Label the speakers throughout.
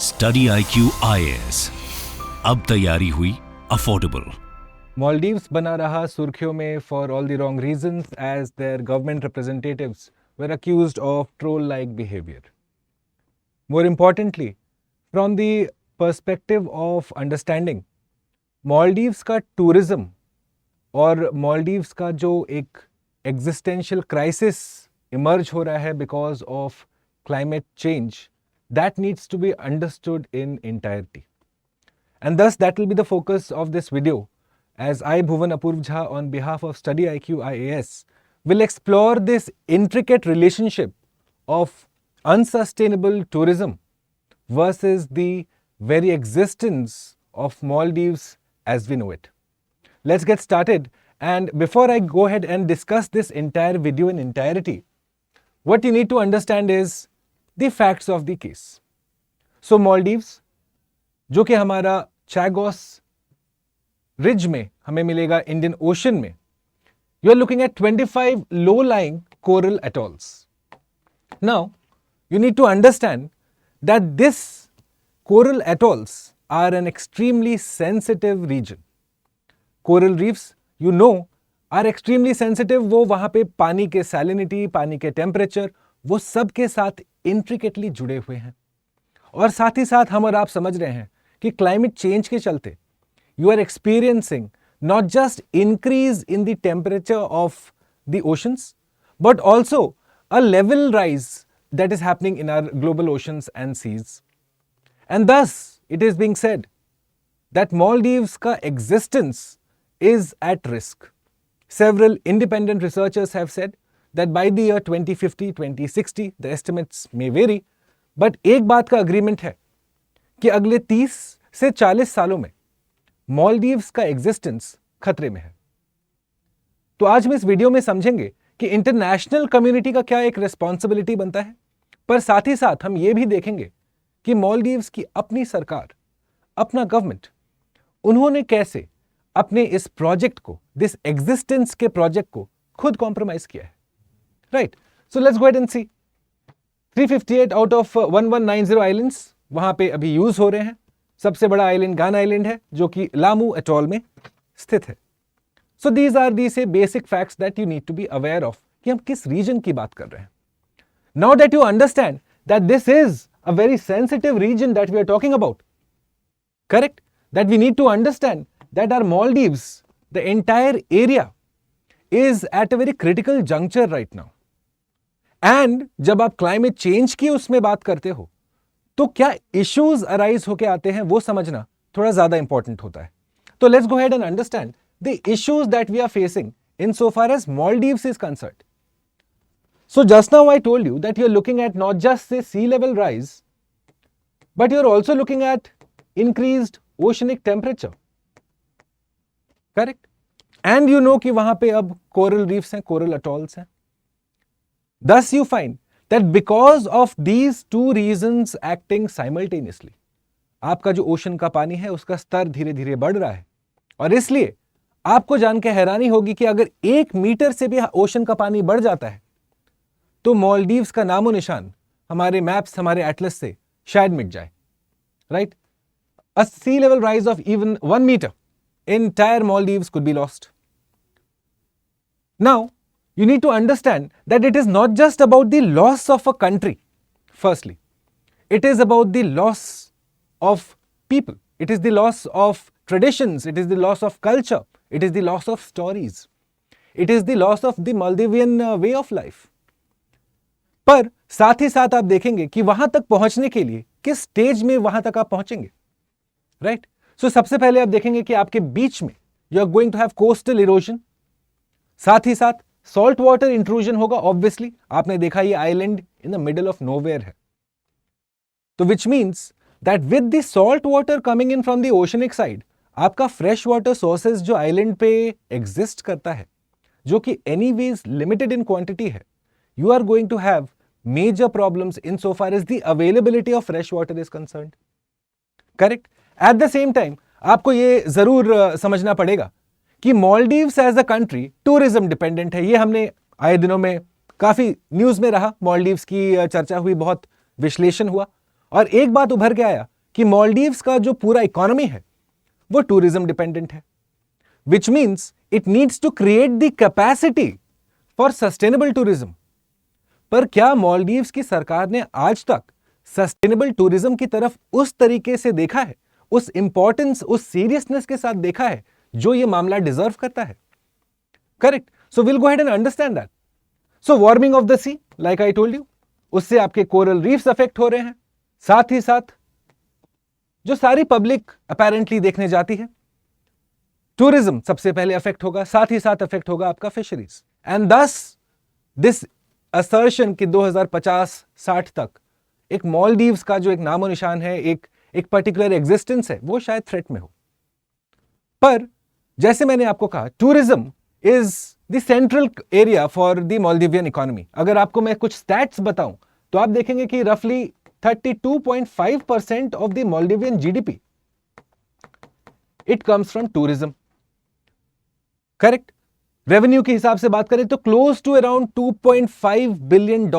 Speaker 1: Study IQ IAS, अब तैयारी हुई अफोर्डेबल।
Speaker 2: Maldives बना रहा सुर्खियों में for all the wrong reasons as their government representatives were accused of troll-like behavior. More importantly, from the perspective of understanding, Maldives का tourism और Maldives का जो एक existential crisis emerge हो रहा है because of climate change, that needs to be understood in entirety. And thus that will be the focus of this video, as I, Bhuvan Apurv Jha, on behalf of Study IQ IAS, will explore this intricate relationship of unsustainable tourism versus the very existence of Maldives as we know it. Let's get started. And before I go ahead and discuss this entire video in entirety, what you need to understand is the facts of the case. So Maldives, जो कि हमारा चैगोस ridge में हमें मिलेगा Indian ocean में, you are looking at 25 low lying coral atolls. Now you need to understand that this coral atolls are an extremely sensitive region. Coral reefs, you know, are extremely sensitive. वो वहाँ पे पानी के salinity, पानी के temperature, वो सब के साथ intricately जुड़े हुए हैं. और साथ ही साथ हम और आप समझ रहे हैं कि climate change के चलते you are experiencing not just increase in the temperature of the oceans, but also a level rise that is happening in our global oceans and seas. And thus, it is being said that Maldives ka existence is at risk. Several independent researchers have said that by the year 2050, 2060, the estimates may vary, but एक बात का agreement है कि अगले 30 से 40 सालों में Maldives का existence खतरे में है. तो आज हम इस वीडियो में समझेंगे कि इंटरनेशनल कम्युनिटी का क्या एक रिस्पॉन्सिबिलिटी बनता है, पर साथ ही साथ हम ये भी देखेंगे कि मालदीव्स की अपनी सरकार, अपना गवर्नमेंट, उन्होंने कैसे अपने इस प्रोजेक्ट को, दिस एग्जिस्टेंस के प्रोजेक्ट को खुद कॉम्प्रोमाइज किया है. Right, so let's go ahead and see. 358 out of 1190 islands वहां पे अभी यूज हो रहे हैं. सबसे बड़ा आइलैंड गान आइलैंड है जो कि लामू एटॉल में स्थित है. So these are the say basic facts that you need to be aware of कि हम किस region की बात कर रहे हैं. Now that you understand that this is a very sensitive region that we are talking about, correct? That we need to understand that our Maldives, the entire area, is at a very critical juncture right now. And जब आप climate change की उसमें बात करते हो, तो क्या issues arise होके आते हैं वो समझना थोड़ा ज़्यादा important होता है. तो let's go ahead and understand the issues that we are facing insofar as Maldives is concerned. So just now I told you that you are looking at not just say sea level rise, but you are also looking at increased oceanic temperature. Correct? And you know कि वहां पे अब coral reefs हैं, coral atolls हैं. Thus you find that because of these two reasons acting simultaneously, आपका जो ocean का पानी है उसका स्तर धीरे धीरे बढ़ रहा है. और इसलिए आपको जान के हैरानी होगी कि अगर 1 मीटर से भी ओशन का पानी बढ़ जाता है तो मालदीव्स का नामो निशान हमारे मैप्स, हमारे एटलस से शायद मिट जाए. Right, a sea level rise of even 1 meter, entire Maldives could be lost. Now you need to understand that it is not just about the loss of a country. Firstly, it is about the loss of people, it is the loss of traditions, it is the loss of culture, it is the loss of stories, it is the loss of the Maldivian way of life. पर साथ ही साथ आप देखेंगे कि वहां तक पहुंचने के लिए किस स्टेज में वहां तक आप पहुंचेंगे. राइट, सो सबसे पहले आप देखेंगे कि आपके बीच में you are going to have coastal erosion, साथ ही साथ सॉल्ट वाटर इंट्रूजन होगा. ऑब्वियसली आपने देखा ये island in the middle of nowhere है, तो which means that with the salt water coming in from the oceanic side, आपका फ्रेश वाटर सोर्सेज जो आइलैंड पे एग्जिस्ट करता है, जो कि एनीवेज लिमिटेड इन क्वांटिटी है, you are going to have major problems in so far as the availability of fresh water is concerned. Correct. At the same time आपको ये जरूर समझना पड़ेगा कि Maldives as a country tourism dependent है. ये हमने आए दिनों में काफी न्यूज में रहा, मालदीव्स की चर्चा हुई, बहुत विश्लेषण हुआ. और एक बात उभर के आया कि मालदीव्स का जो पूरा इकोनॉमी है वो टूरिज्म डिपेंडेंट है, which means it needs to create the capacity for sustainable tourism. पर क्या मालदीव्स की सरकार ने आज तक सस्टेनेबल टूरिज्म की तरफ उस तरीके से देखा है, उस इंपॉर्टेंस, उस सीरियसनेस के साथ देखा है जो ये मामला डिजर्व करता है? Correct. So will go ahead and understand that. So warming of the sea, like I told you, उससे आपके कोरल रीफ्स अफेक्ट हो रहे हैं, साथ ही साथ जो सारी पब्लिक अपेरेंटली देखने जाती है, टूरिज्म सबसे पहले अफेक्ट होगा, साथ ही साथ अफेक्ट होगा आपका फिशरीज। एंड दस दिस असर्शन कि 2050-60 तक एक मालदीव्स का जो एक नामो निशान है, एक पर्टिकुलर एग्जिस्टेंस है, वो शायद थ्रेट में हो। पर जैसे मैंने आपको कहा, tourism is the central area for the Maldivian economy. अगर आपको मैं कुछ स्टैट्स बताऊं तो आप देखेंगे कि रफली 32.5% of the Maldivian GDP it comes from tourism. Correct. Revenue के हिसाब से बात करें तो क्लोज टू अराउंड $2.5 बिलियन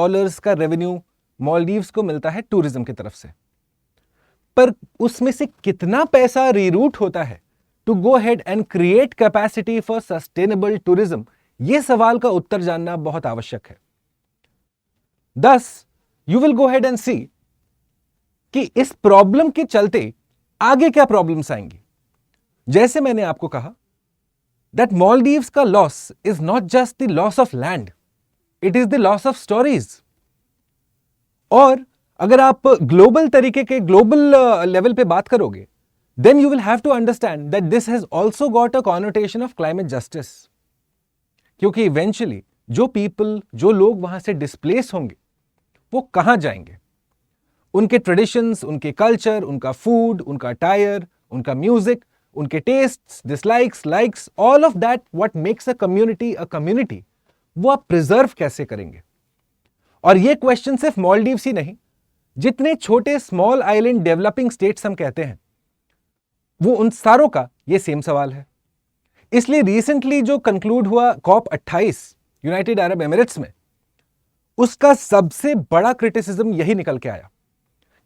Speaker 2: का रेवेन्यू मालदीव्स को मिलता है टूरिज्म की तरफ से। पर उसमें से कितना पैसा रीरूट होता है to go ahead and create capacity for sustainable tourism, यह सवाल का उत्तर जानना बहुत आवश्यक है। Thus you will go ahead and see कि इस प्रॉब्लम के चलते आगे क्या प्रॉब्लम्स आएंगी। जैसे मैंने आपको कहा that Maldives का loss is not just the loss of land, it is the loss of stories. और अगर आप ग्लोबल तरीके के ग्लोबल लेवल पे बात करोगे, then you will have to understand that this has also got a connotation of climate justice. क्योंकि eventually जो पीपल, जो लोग वहां से डिस्प्लेस होंगे, वो कहां जाएंगे? उनके ट्रेडिशंस, उनके कल्चर, उनका फूड, उनका टायर, उनका म्यूजिक, उनके tests, dislikes, likes, all of that what makes a community, वो आप प्रिजर्व कैसे करेंगे? और ये क्वेश्चन सिर्फ मालदीव्स ही नहीं, जितने छोटे स्मॉल आइलैंड डेवलपिंग स्टेट्स हम कहते हैं, वो उन सारों का ये सेम सवाल है। इसलिए रिसेंटली जो कंक्लूड हुआ COP28 यूनाइटेड अरब एमिरेट्स में, उसका सबसे बड़ा क्रिटिसिज्म यही निकल के आया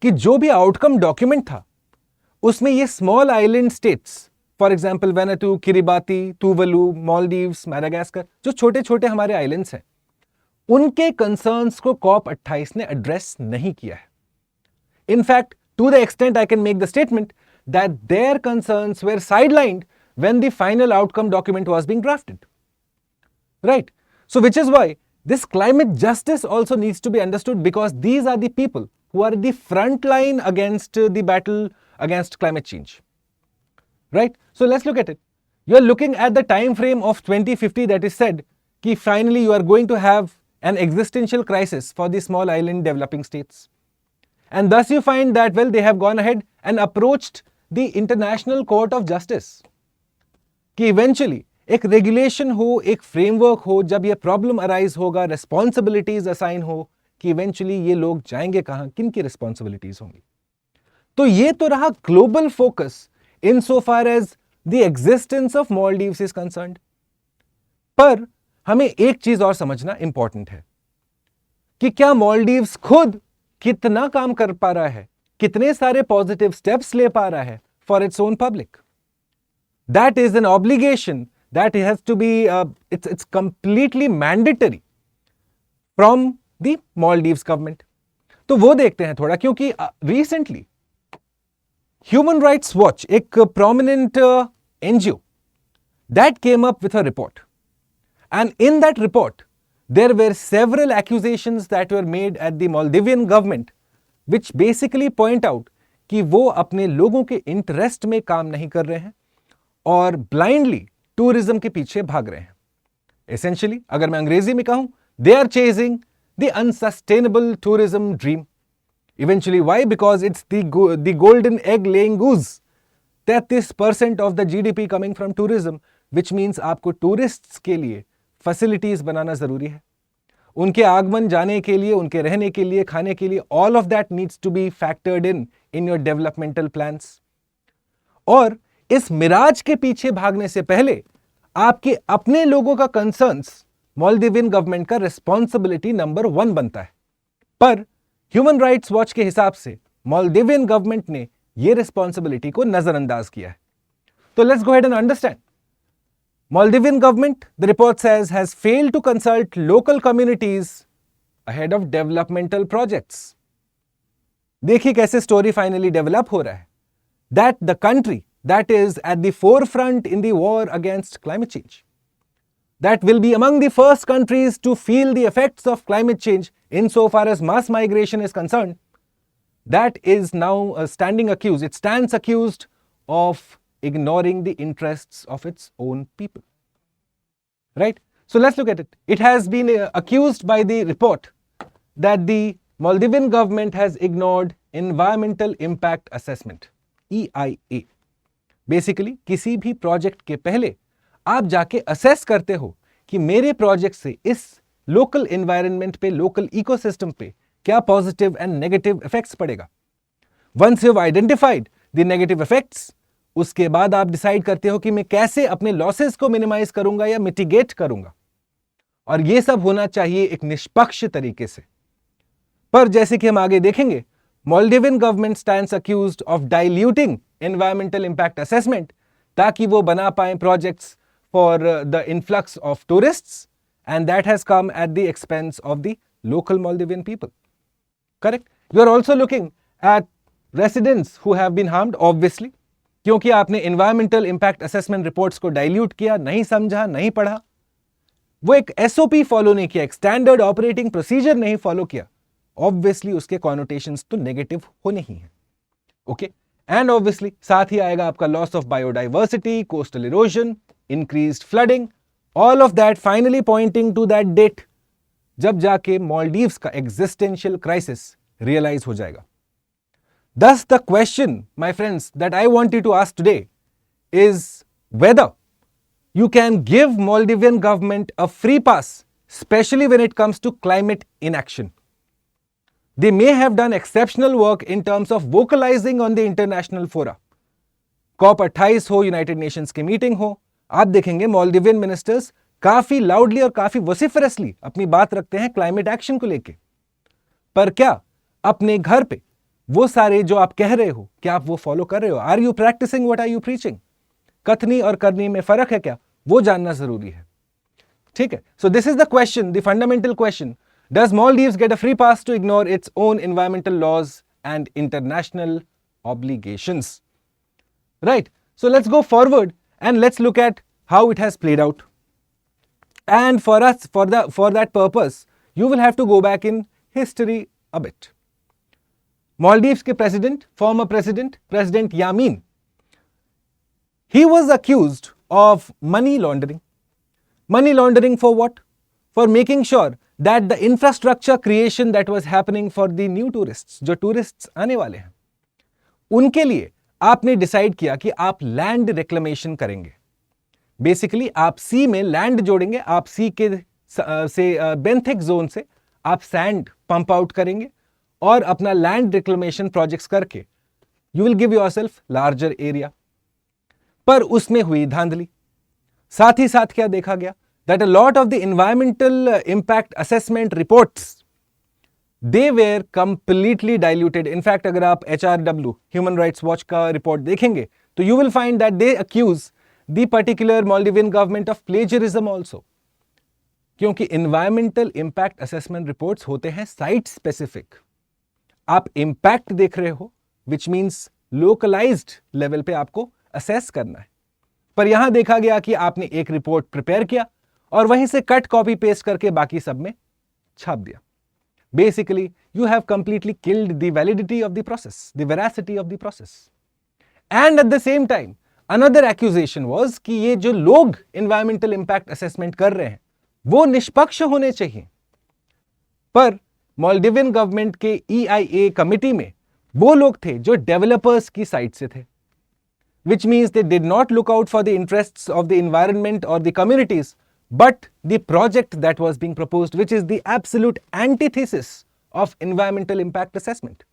Speaker 2: कि जो भी आउटकम डॉक्यूमेंट था उसमें ये small island states, for example Vanuatu, Kiribati, Tuvalu, Maldives, Madagascar, जो छोटे छोटे हमारे आइलैंड्स हैं, उनके कंसर्न्स को COP28 ने एड्रेस नहीं किया है। In fact to the extent I can make the statement that their concerns were sidelined when the final outcome document was being drafted, right? So which is why this climate justice also needs to be understood, because these are the people who are the front line against the battle against climate change, right? So let's look at it. You are looking at the time frame of 2050 that is said कि finally you are going to have an existential crisis for the small island developing states, and thus you find that, well, they have gone ahead and approached the International Court of Justice कि eventually एक regulation हो, एक framework हो, जब ये problem arise होगा, responsibilities assign हो कि इवेंचुअली ये लोग जाएंगे कहां, किन की रिस्पॉन्सिबिलिटीज होंगी। तो ये तो रहा global focus in so far as the existence of Maldives is concerned. पर हमें एक चीज और समझना इंपॉर्टेंट है कि क्या मालदीव्स खुद कितना काम कर पा रहा है, कितने सारे पॉजिटिव स्टेप्स ले पा रहा है for its own public. That is an obligation that has to be it's completely mandatory from the Maldives government. तो वो देखते हैं थोड़ा, क्योंकि recently Human Rights Watch, एक prominent NGO, that came up with a report, and in that report there were several accusations that were made at the Maldivian government which basically point out कि वो अपने लोगों के interest में काम नहीं कर रहे हैं और ब्लाइंडली टूरिज्म के पीछे भाग रहे हैं। एसेंशियली अगर मैं अंग्रेजी में कहूं, they are chasing the unsustainable tourism dream. Eventually why? Because it's the golden egg laying goose. 33% of the GDP coming from tourism, which means आपको टूरिस्ट्स के लिए फैसिलिटीज बनाना जरूरी है, उनके आगमन जाने के लिए, उनके रहने के लिए, खाने के लिए, all of that needs to be factored in your developmental plans. और इस मिराज के पीछे भागने से पहले आपके अपने लोगों का कंसर्न्स मालदीवियन गवर्नमेंट का रिस्पॉन्सिबिलिटी नंबर 1 बनता है। पर ह्यूमन राइट्स वॉच के हिसाब से मालदीवियन गवर्नमेंट ने ये रिस्पॉन्सिबिलिटी को नजरअंदाज किया है. तो let's go ahead and understand. Maldivian government, the report says, has failed to consult local communities ahead of developmental projects. देखिए कैसे स्टोरी फाइनली डेवलप हो रहा है. That the country that is at the forefront in the war against climate change, that will be among the first countries to feel the effects of climate change insofar as mass migration is concerned, that is now standing accused. It stands accused of ignoring the interests of its own people. Right? So let's look at it. It has been accused by the report that the Maldivian government has ignored environmental impact assessment, EIA. Basically, किसी भी project के पहले आप जाके assess करते हो कि मेरे प्रोजेक्ट से इस लोकल एनवायरनमेंट पे, लोकल इकोसिस्टम पे क्या पॉजिटिव एंड नेगेटिव इफेक्ट्स पड़ेगा. Once you have identified the negative effects, उसके बाद आप डिसाइड करते हो कि मैं कैसे अपने लॉसेस को मिनिमाइज करूंगा या मिटिगेट करूंगा. और यह सब होना चाहिए एक निष्पक्ष तरीके से. पर जैसे कि हम आगे देखेंगे, Maldivian government stands accused of diluting environmental impact assessment ताकि वो बना पाए projects for the influx of tourists, and that has come at the expense of the local Maldivian people. Correct? You are also looking at residents who have been harmed, obviously, क्योंकि आपने environmental impact assessment reports को dilute किया, नहीं समझा, नहीं पढ़ा, वो एक एसओपी फॉलो नहीं किया, एक स्टैंडर्ड ऑपरेटिंग प्रोसीजर नहीं फॉलो किया. ऑब्वियसली उसके कॉनोटेशंस तो नेगेटिव होने ही हैं. ओके, एंड ऑब्वियसली साथ ही आएगा आपका loss of biodiversity, coastal erosion, increased flooding, all of that finally pointing to that date जब जाके मालदीव्स का एग्जिस्टेंशियल क्राइसिस रियलाइज हो जाएगा. Thus, the question, my friends, that I want you to ask today is whether you can give Maldivian government a free pass, especially when it comes to climate inaction. They may have done exceptional work in terms of vocalizing on the international fora. COP28 हो, United Nations की meeting हो, आप देखेंगे Maldivian ministers काफी loudly और काफी वोसिफरसली अपनी बात रखते हैं क्लाइमेट एक्शन को लेके. पर क्या अपने घर पे वो सारे जो आप कह रहे हो, क्या आप वो फॉलो कर रहे हो? Are you practicing what are you preaching? कथनी और करनी में फर्क है क्या? वो जानना जरूरी है. ठीक है? So this is the question, the fundamental question. Does Maldives get a free pass to ignore its own environmental laws and international obligations? Right? So let's go forward and let's look at how it has played out. And for that purpose, you will have to go back in history a bit. Maldives के president, former president, President Yamin, he was accused of money laundering. Money laundering for what? For making sure that the infrastructure creation that was happening for the new tourists, जो tourists आने वाले हैं, उनके लिए आपने decide किया कि आप लैंड रिक्लेमेशन करेंगे. बेसिकली आप सी में लैंड जोड़ेंगे, आप सी के से बेंथिक जोन से आप सैंड पंप आउट करेंगे और अपना लैंड रिक्लेमेशन प्रोजेक्ट्स करके you will give yourself larger area. पर उसमें हुई धांधली. साथ ही साथ क्या देखा गया? That a lot of the environmental impact assessment reports, they were completely diluted. In fact, अगर आप HRW, Human Rights Watch का रिपोर्ट देखेंगे तो you will find that they accuse the particular Maldivian government of plagiarism also. क्योंकि environmental impact assessment reports होते हैं site specific. आप impact देख रहे हो, which means localized level पे आपको assess करना है. पर यहां देखा गया कि आपने एक रिपोर्ट प्रिपेयर किया और वहीं से कट कॉपी पेस्ट करके बाकी सब में छाप दिया. Basically, you have completely killed the validity of the process, the veracity of the process. And at the same time, another accusation was कि ये जो लोग environmental impact assessment कर रहे हैं, वो निष्पक्ष होने चाहिए. पर मालदीवियन गवर्नमेंट के EIA कमिटी में वो लोग थे जो डेवलपर्स की साइड से थे, which means they did not look out for the interests of the environment or the communities, but the project that was being proposed, which is the absolute antithesis of environmental impact assessment.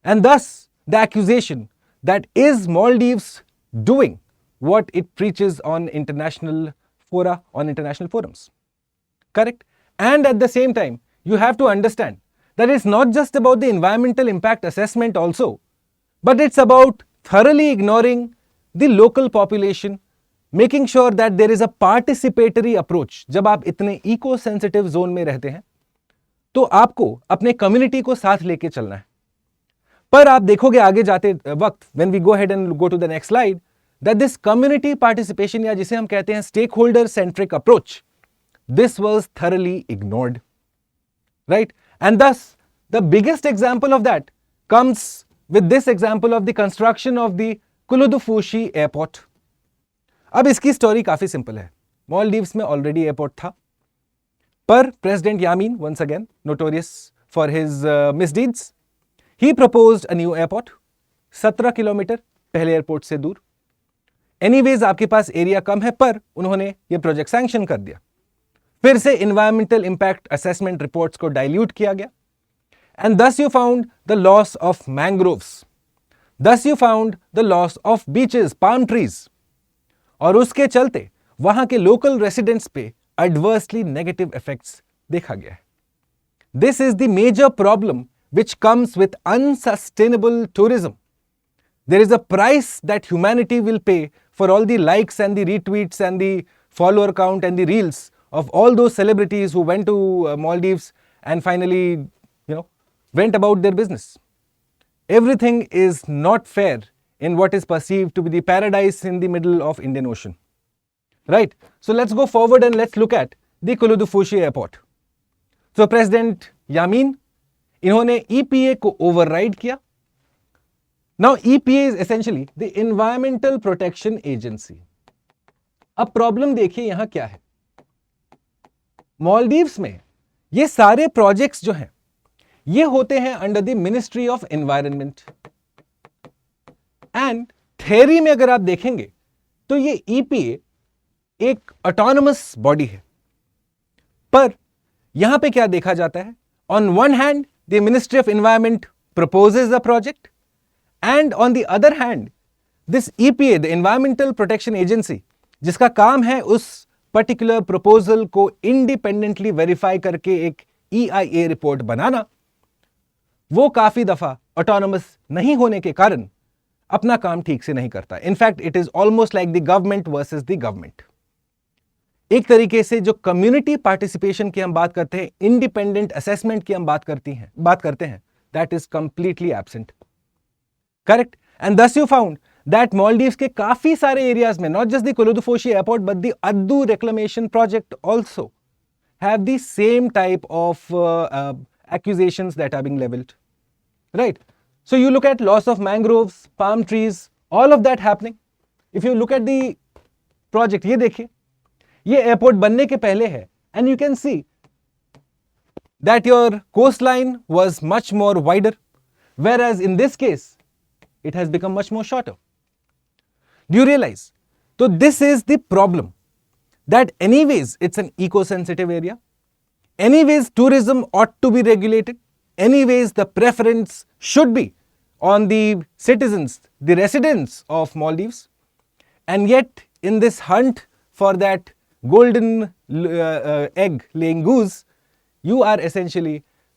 Speaker 2: And thus, the accusation that is Maldives doing what it preaches on international fora, on international forums. Correct? And at the same time, you have to understand that it's not just about the environmental impact assessment also, but it's about thoroughly ignoring the local population, making sure that there is a participatory approach. जब आप इतने eco sensitive zone में रहते हैं तो आपको अपने community को साथ लेके चलना है। पर आप देखोगे आगे जाते वक्त, when we go ahead and go to the next slide, that this community participation, या जिसे हम कहते हैं stakeholder centric approach, this was thoroughly ignored, right? And thus the biggest example of that comes with this example of the construction of the Kulhudhuffushi airport. अब इसकी story काफी simple है। मालदीव्स में ऑलरेडी एयरपोर्ट था, पर president Yameen, once again notorious for his misdeeds, he proposed a new airport 17 kilometer पहले airport से दूर। एनीवेज आपके पास एरिया कम है, पर उन्होंने ये प्रोजेक्ट सैंक्शन कर दिया। फिर से इन्वायरमेंटल इंपैक्ट असेसमेंट रिपोर्ट्स को डाइल्यूट किया गया, and thus you found the loss of mangroves, thus you found the loss of beaches, palm trees, और उसके चलते वहां के लोकल रेसिडेंट्स पे adversely negative effects देखा गया है। This is the major problem which comes with unsustainable tourism. There is a price that humanity will pay for all the likes and the retweets and the follower count and the reels of all those celebrities who went to Maldives and finally, went about their business. Everything is not fair in what is perceived to be the paradise in the middle of Indian Ocean, right? So let's go forward and let's look at the कुलुदुफूशी airport. So President Yamin, इन्होंने EPA को override किया. Now EPA is essentially the Environmental Protection Agency. अब problem देखिए यहां क्या है। मालदीव्स में ये सारे प्रोजेक्ट्स जो हैं ये होते हैं under the ministry of environment, and theory में अगर आप देखेंगे तो ये ईपीए एक ऑटोनमस बॉडी है। पर यहां पे क्या देखा जाता है, on one hand the ministry of environment proposes the project, and on the other hand this EPA, the environmental protection agency, जिसका काम है उस पर्टिकुलर प्रपोजल को इंडिपेंडेंटली वेरीफाई करके एक EIA रिपोर्ट बनाना, वो काफी दफा ऑटोनमस नहीं होने के कारण अपना काम ठीक से नहीं करता। In fact it is almost like the government versus the government. एक तरीके से जो कम्युनिटी पार्टिसिपेशन की हम बात करते हैं, इंडिपेंडेंट असेसमेंट की हम बात करते हैं, that is completely absent, correct? And thus you found that Maldives के काफी सारे एरियाज में, not just the Kulhudhuffushi airport but the Addu reclamation project also have the same type of accusations that are being leveled, right? So you look at loss of mangroves, palm trees, all of that happening. If you look at the project, ये देखिए, ये airport बनने के पहले है, and you can see that your coastline was much more wider, whereas in this case it has become much more shorter. Do you realize? So this is the problem, that anyways it's an eco-sensitive area. Anyways, tourism ought to be regulated. Anyways, the preference should be on the citizens, the residents of Maldives. And yet, in this hunt for that golden egg-laying goose, you are essentially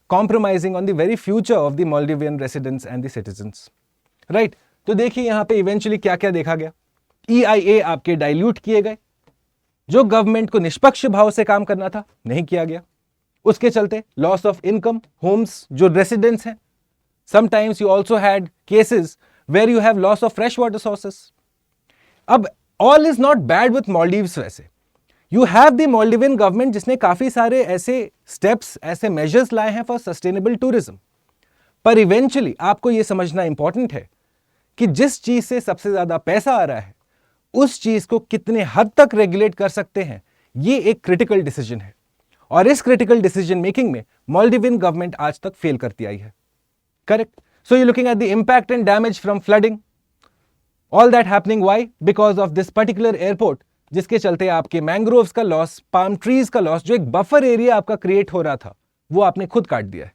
Speaker 2: compromising on the very future of the Maldivian residents and the citizens. Right? तो देखिए यहाँ पे eventually क्या-क्या देखा गया। EIA आपके dilute किए गए। जो गवर्नमेंट को निष्पक्ष भाव से काम करना था, नहीं किया गया। उसके चलते लॉस ऑफ इनकम, होम्स, जो रेसिडेंट्स हैं, sometimes you also had cases where you have loss of fresh water sources. अब all is not bad with Maldives. वैसे you have the Maldivian government जिसने काफी सारे ऐसे स्टेप्स, ऐसे मेजर्स लाए हैं फॉर सस्टेनेबल टूरिज्म, पर इवेंचुअली आपको यह समझना इंपॉर्टेंट है कि जिस चीज से सबसे ज्यादा पैसा आ रहा है उस चीज को कितने हद तक रेगुलेट कर सकते हैं, ये एक क्रिटिकल डिसीजन है। और इस क्रिटिकल डिसीजन मेकिंग में मालदीवियन गवर्नमेंट आज तक फेल करती आई है, correct? So you looking at the impact and damage from flooding, all that happening why? Because of this particular airport, जिसके चलते आपके मैंग्रोव्स का लॉस, पाम ट्रीज का लॉस, जो एक बफर एरिया आपका क्रिएट हो रहा था, वो आपने खुद काट दिया है।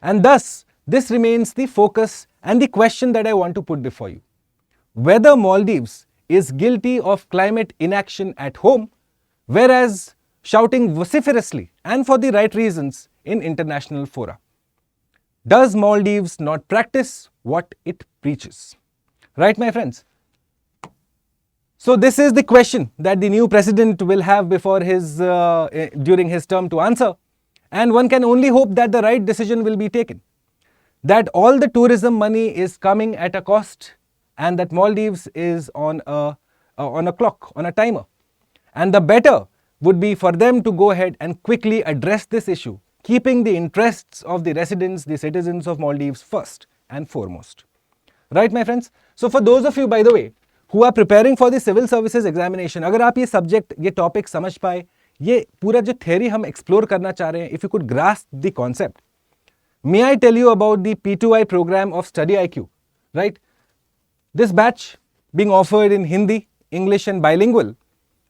Speaker 2: एंड दस this remains the focus and the question that I want to put before you, whether Maldives is guilty of climate inaction at home, whereas shouting vociferously and for the right reasons in international fora. Does Maldives not practice what it preaches? Right, my friends? So this is the question that the new president will have before during his term to answer, and one can only hope that the right decision will be taken, that all the tourism money is coming at a cost, and that Maldives is on a clock, on a timer, and the better would be for them to go ahead and quickly address this issue, keeping the interests of the residents, the citizens of Maldives first and foremost. Right, my friends? So for those of you, by the way, who are preparing for the civil services examination, अगर आप ये subject, ये topic समझ पाए, ये पूरा जो theory हम explore करना चाह रहे हैं, if you could grasp the concept, may I tell you about the P2I program of Study IQ, right? This batch being offered in Hindi, English and bilingual,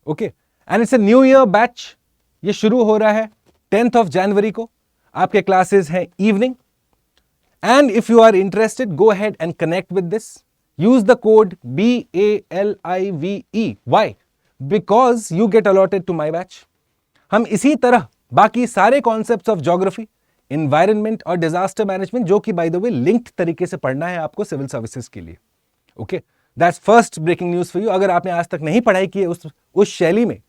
Speaker 2: okay? And it's a new year batch, ये शुरू हो रहा है 10th of January को, आपके classes हैं evening. And if you are interested, go ahead and connect with this. Use the code BALIVE. Why? Because you get allotted to my batch. हम इसी तरह बाकी सारे concepts of geography, environment और disaster management, जो कि by the way linked तरीके से पढ़ना है आपको civil services के लिए. Okay? That's first breaking news for you. अगर आपने आज तक नहीं पढ़ाई की है उस शैली में,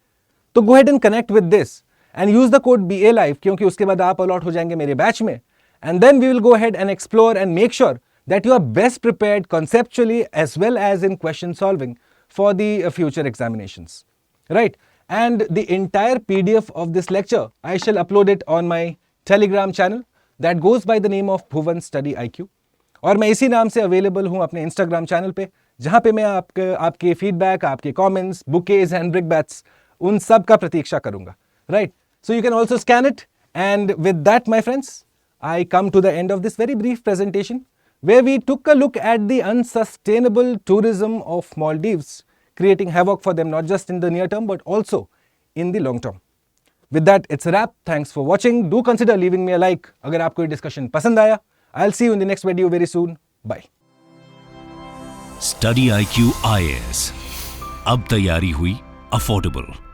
Speaker 2: तो go ahead and connect with this and use the code BALIVE, क्योंकि उसके बाद आप allot हो जाएंगे मेरे batch में. And then we will go ahead and explore and make sure that you are best prepared conceptually as well as in question solving for the future examinations. Right? And the entire PDF of this lecture, I shall upload it on my Telegram channel that goes by the name of Bhuvan Study IQ. और मैं इसी नाम से available हूँ अपने Instagram channel पे, जहाँ पे मैं आपके feedback, आपके comments, bouquets and brickbats, उन सब का प्रतीक्षा करूँगा. Right? So you can also scan it. And with that, my friends, I come to the end of this very brief presentation where we took a look at the unsustainable tourism of Maldives, creating havoc for them not just in the near term but also in the long term. With that, it's a wrap. Thanks for watching. Do consider leaving me a like अगर आपको ये discussion पसंद आया. I'll see you in the next video very soon. Bye.
Speaker 1: Study IQ IAS. अब तैयारी हुई affordable.